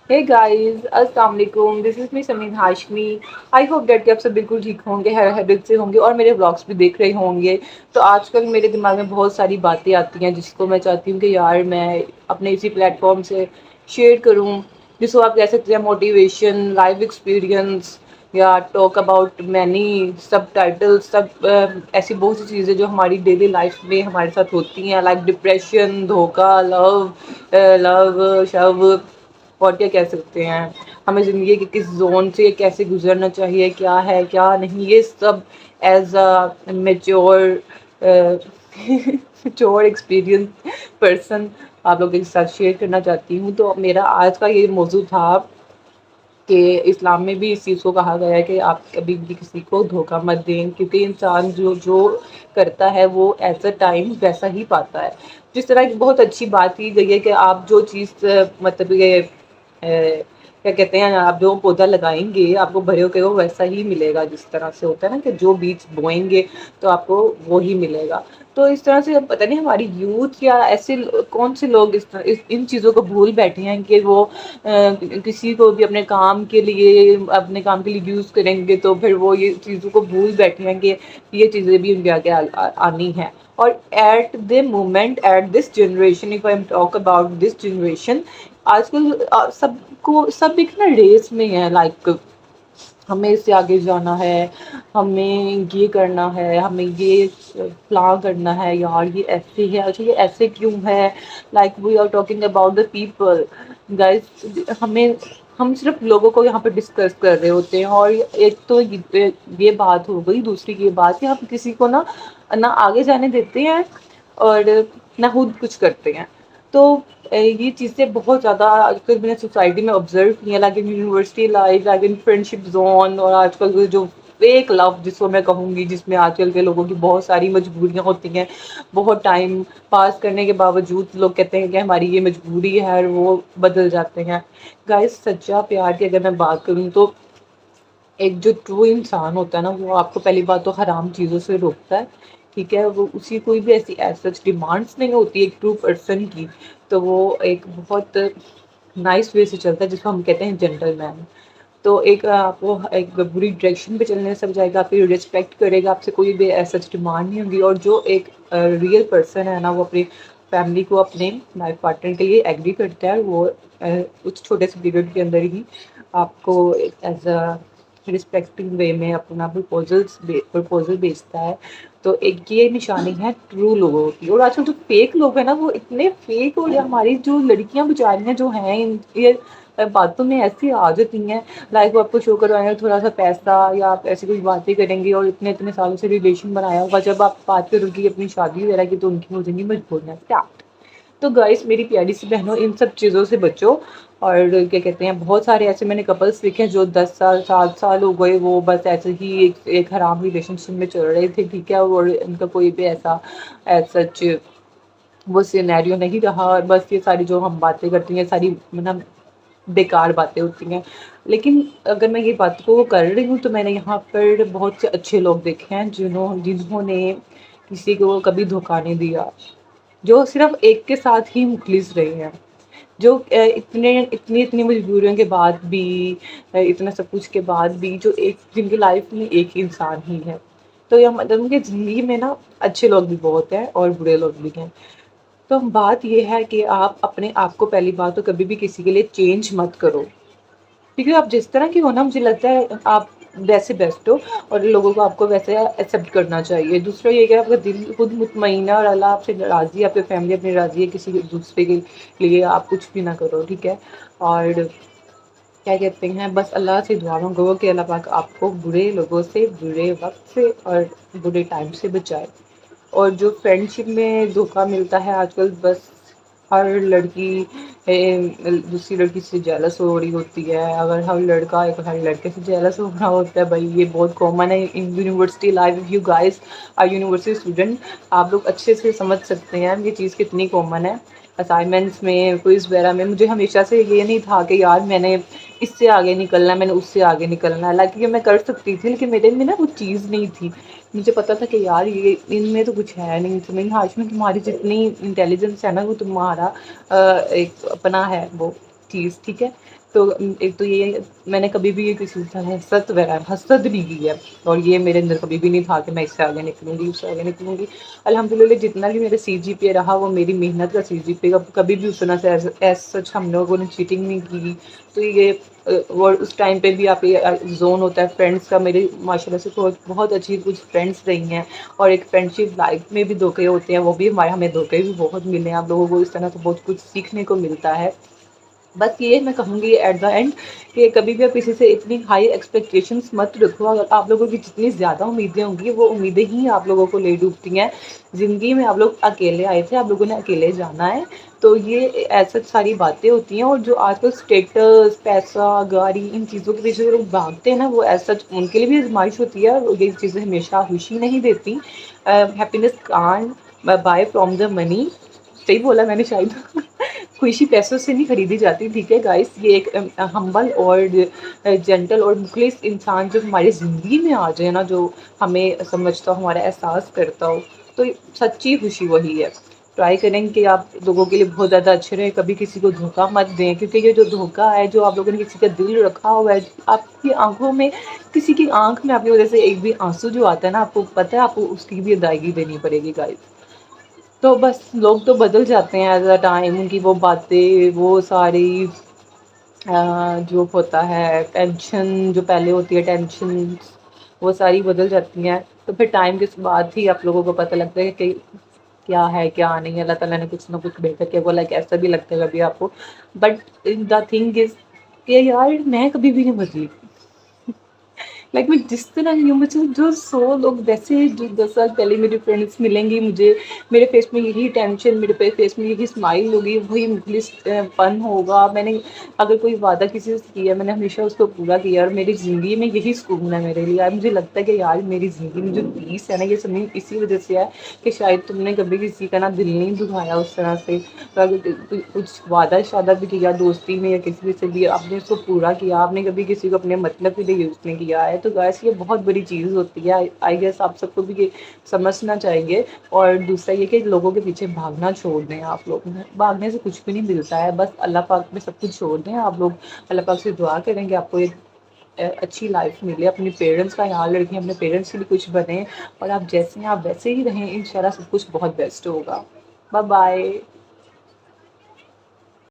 Hey guys, अस्सलाम वालेकुम। This is me Sameen Hashmi. I hope that कि आप सब बिल्कुल ठीक होंगे, हर हैबिट से होंगे और मेरे व्लॉग्स भी देख रहे होंगे। तो आजकल मेरे दिमाग में बहुत सारी बातें आती हैं जिसको मैं चाहती हूँ कि यार मैं अपने इसी प्लेटफॉर्म से शेयर करूँ, जिसको आप कह सकते हैं मोटिवेशन, लाइफ एक्सपीरियंस या टॉक अबाउट मैनी सब टाइटल्स, सब ऐसी बहुत सी चीज़ें जो हमारी डेली लाइफ में हमारे साथ होती हैं, लाइक डिप्रेशन, धोखा, लव शव, और क्या कह सकते हैं, हमें ज़िंदगी के किस जोन से कैसे गुजरना चाहिए, क्या है क्या नहीं, ये सब as a mature mature experience person आप लोगों के साथ शेयर करना चाहती हूँ। तो मेरा आज का ये मौजू था कि इस्लाम में भी इस चीज़ को कहा गया है कि आप कभी भी किसी को धोखा मत दें, क्योंकि इंसान जो जो करता है वो एट अ टाइम वैसा ही पाता है। जिस तरह की बहुत अच्छी बात की गई है कि आप जो चीज़ मतलब ये क्या कहते हैं, आप जो पौधा लगाएंगे आपको भरे होके वो वैसा ही मिलेगा। जिस तरह से होता है ना कि जो बीज बोएंगे तो आपको वो ही मिलेगा। तो इस तरह से अब पता नहीं हमारी यूथ या ऐसे कौन से लोग इन चीज़ों को भूल बैठे हैं कि वो किसी को भी अपने काम के लिए यूज़ करेंगे, तो फिर वो ये चीज़ों को भूल बैठे हैं कि ये चीज़ें भी उनके आगे आनी है। और at the moment, at this generation, if I am talk about this generation, आजकल सबको सब एक ना रेस में है, लाइक हमें इससे आगे जाना है, हमें ये करना है, हमें ये प्लान करना है, यार ये ऐसे है, अच्छा ये ऐसे क्यों है, like we are talking about the people guys. हम सिर्फ लोगों को यहाँ पे डिस्कस कर रहे होते हैं, और एक तो ये बात हो गई, दूसरी ये बात कि हम किसी को ना ना आगे जाने देते हैं और ना खुद कुछ करते हैं। तो ये चीज़ें बहुत ज़्यादा आजकल मैंने सोसाइटी में ऑब्जर्व की हैं, like in university life, like in friendship zone, और आजकल जो फेक लव जिसको मैं कहूँगी, जिसमें आजकल के लोगों की बहुत सारी मजबूरियाँ होती हैं। बहुत टाइम पास करने के बावजूद लोग कहते हैं कि हमारी ये मजबूरी है, और वो बदल जाते हैं। गाइस, सच्चा प्यार की अगर मैं बात करूँ तो एक जो ट्रू इंसान होता है ना, वो आपको पहली बात तो हराम चीज़ों से रोकता है। ठीक है, वो उसी कोई भी ऐसी एज सच डिमांड्स नहीं होती एक ट्रू पर्सन की। तो वो एक बहुत नाइस वे से चलता है, जिसको हम कहते हैं जेंटलमैन। तो एक आपको एक बुरी डायरेक्शन पे चलने से बचाएगा, आपकी रिस्पेक्ट करेगा, आपसे कोई भी ऐसा डिमांड नहीं होगी। और जो एक रियल पर्सन है ना, वो अपनी फैमिली को अपने लाइफ पार्टनर के लिए एग्री करता है, वो उस छोटे से पीरियड के अंदर ही आपको एज अ रिस्पेक्टिंग वे में अपना प्रपोजल भेजता है। तो एक ये निशानी है ट्रू लोगों की। और आजकल जो फेक लोग हैं ना, वो इतने फेक हो गए। हमारी जो लड़कियां बेचारियां जो हैं, ये बातों में ऐसी आ जाती हैं, लाइक वो आपको शो करवाएंगे थोड़ा सा पैसा, या आप ऐसी कुछ बातें करेंगे और इतने इतने सालों से रिलेशन बनाया होगा, जब आप बात करोगी अपनी शादी वगैरह की तो उनकी हो जाएंगी मजबूरियाँ स्टार्ट। तो गाइस, मेरी प्यारी सी बहनों, इन सब चीज़ों से बचो। और क्या कहते हैं, बहुत सारे ऐसे मैंने कपल्स देखे हैं जो 10 साल 7 साल हो गए, वो बस ऐसे ही एक हराम रिलेशनशिप में चल रहे थे। ठीक है, और उनका कोई भी ऐसा एज सच वो सिनेरियो नहीं रहा, और बस ये सारी जो हम बातें करती हैं सारी मतलब बेकार बातें होती हैं। लेकिन अगर मैं ये बात को कर रही हूँ तो मैंने यहाँ पर बहुत से अच्छे लोग देखे हैं जिन्होंने किसी को कभी धोखा नहीं दिया, जो सिर्फ एक के साथ ही मुखलिस रहे हैं, जो इतने इतनी इतनी मजबूरियों के बाद भी, इतना सब कुछ के बाद भी, जो एक जिनकी लाइफ में एक ही इंसान ही है। तो यह मतलब उनकी ज़िंदगी में ना अच्छे लोग भी बहुत हैं और बुरे लोग भी हैं। तो बात ये है कि आप अपने आप को पहली बात तो कभी भी किसी के लिए चेंज मत करो, क्योंकि आप जिस तरह की हो ना, मुझे लगता है आप वैसे बेस्ट हो, और लोगों को आपको वैसे एक्सेप्ट करना चाहिए। दूसरा ये कि आपका दिल खुद मुतमईन है और अल्लाह आपसे राज़ी है, आपकी फैमिली अपनी राज़ी है, किसी दूसरे के लिए आप कुछ भी ना करो। ठीक है, और क्या कहते हैं, बस अल्लाह से दुआ मांगो कि अल्लाह पाक आपको बुरे लोगों से, बुरे वक्त से और बुरे टाइम से बचाए। और जो फ्रेंडशिप में धोखा मिलता है आजकल, बस हर लड़की दूसरी लड़की से जेलस हो रही होती है, अगर हर लड़का एक हर लड़के से जेलस हो रहा होता है, भाई ये बहुत कॉमन है in university life. If you guys are university student, आप लोग अच्छे से समझ सकते हैं ये चीज़ कितनी कॉमन है। असाइनमेंट्स में, क्विज वगैरह में, मुझे हमेशा से ये नहीं था कि यार मैंने इससे आगे निकलना है, मैंने उससे आगे निकलना है, लाइक ये मैं कर सकती थी, लेकिन मेरे में ना वो चीज़ नहीं थी। मुझे पता था कि यार ये इनमें तो कुछ है नहीं, तो नहीं, हाश में तुम्हारी जितनी इंटेलिजेंस है ना, वो तुम्हारा एक अपना है वो। چیز، ٹھیک ہے؟ تو ایک تو یہ میں نے کبھی بھی یہ کسی سے حسد وغیرہ حسد نہیں کی ہے، اور یہ میرے اندر کبھی بھی نہیں تھا کہ میں اس سے آگے نکلوں گی، اس سے آگے نکلوں گی۔ الحمد للہ جتنا بھی میرا سی جی پی اے رہا وہ میری محنت کا سی جی پی اے، کبھی بھی اتنا سے ایز سچ ہم لوگوں نے چیٹنگ نہیں کی۔ تو یہ وہ اس ٹائم پہ بھی آپ یہ زون ہوتا ہے فرینڈس کا، میری ماشاء اللہ سے بہت اچھی کچھ فرینڈس رہی ہیں، اور ایک فرینڈ شپ لائف میں بھی دھوکے ہوتے ہیں، وہ بھی ہمیں دھوکے بھی بہت ملے ہیں، آپ لوگوں کو اس طرح سے بہت کچھ سیکھنے کو ملتا ہے۔ بس یہ میں کہوں گی ایٹ دا اینڈ کہ کبھی بھی آپ کسی سے اتنی ہائی ایکسپیکٹیشنس مت رکھو، اگر آپ لوگوں کی جتنی زیادہ امیدیں ہوں گی وہ امیدیں ہی آپ لوگوں کو لے ڈوبتی ہیں۔ زندگی میں آپ لوگ اکیلے آئے تھے، آپ لوگوں نے اکیلے جانا ہے، تو یہ ایسا ساری باتیں ہوتی ہیں۔ اور جو آج کل اسٹیٹس، پیسہ، گاڑی، ان چیزوں کے پیچھے جو لوگ بھاگتے ہیں نا، وہ ایسا ان کے لیے بھی آزمائش ہوتی ہے، اور یہ چیزیں ہمیشہ خوشی نہیں دیتی۔ Happiness can't buy from the money, صحیح بولا میں نے شاید؟ خوشی پیسوں سے نہیں خریدی جاتی، ٹھیک ہے گائس؟ یہ ایک ہمبل اور جینٹل اور مخلص انسان جو ہماری زندگی میں آ جائے نا، جو ہمیں سمجھتا ہو، ہمارا احساس کرتا ہو، تو سچی خوشی وہی ہے۔ ٹرائی کریں کہ آپ لوگوں کے لیے بہت زیادہ اچھے رہیں، کبھی کسی کو دھوکہ مت دیں، کیونکہ یہ جو دھوکہ ہے، جو آپ لوگوں نے کسی کا دل رکھا ہوا ہے، آپ کی آنکھوں میں، کسی کی آنکھ میں آپ کی وجہ سے ایک بھی آنسو جو آتا ہے نا، آپ کو پتہ ہے آپ کو اس کی بھی ادائیگی دینی پڑے گی گائز۔ تو بس لوگ تو بدل جاتے ہیں ایز اے ٹائم، ان کی وہ باتیں، وہ ساری جو ہوتا ہے ٹینشن جو پہلے ہوتی ہے، ٹینشن وہ ساری بدل جاتی ہیں۔ تو پھر ٹائم کے بعد ہی آپ لوگوں کو پتہ لگتا ہے کہ کیا ہے کیا نہیں ہے، اللہ تعالیٰ نے کچھ نہ کچھ بہتر کیا، بولا کہ ایسا بھی لگتا ہے کبھی آپ کو، بٹ دا تھنگ از کہ یار میں کبھی بھی نہیں بدلی، لائک میں جس طرح کی ہوں، مجھے جو 100 لوگ ویسے جو 10 سال پہلے میری فرینڈس ملیں گی مجھے، میرے فیس میں یہی ٹینشن، میرے فیس میں یہی اسمائل ہوگی، وہی مخلص پن ہوگا، میں نے اگر کوئی وعدہ کسی سے کیا میں نے ہمیشہ اس کو پورا کیا، اور میری زندگی میں یہی سکون ہے میرے لیے۔ مجھے لگتا ہے کہ یار میری زندگی میں جو پیس ہے نا، یہ سب اسی وجہ سے ہے کہ شاید تم نے کبھی کسی کا نا دل نہیں دکھایا اس طرح سے، کچھ وعدہ شادہ بھی کیا دوستی میں یا کسی سے بھی، آپ نے اس کو پورا کیا، آپ نے کبھی کسی کو اپنے مطلب کے لیے یوز نہیں کیا ہے، تو گائس یہ بہت بڑی چیز ہوتی ہے۔ آئی گیس آپ سب کو بھی یہ سمجھنا چاہیے۔ اور دوسرا یہ کہ لوگوں کے پیچھے بھاگنا چھوڑ دیں، آپ لوگ بھاگنے سے کچھ بھی نہیں ملتا ہے، بس اللہ پاک میں سب کچھ چھوڑ دیں آپ لوگ، اللہ پاک سے دعا کریں کہ آپ کو ایک اچھی لائف ملے، اپنے پیرنٹس کا خیال رکھیں، اپنے پیرنٹس کے لیے کچھ بنیں، اور آپ جیسے ہیں آپ ویسے ہی رہیں، انشاءاللہ سب کچھ بہت بیسٹ ہوگا۔ Bye bye.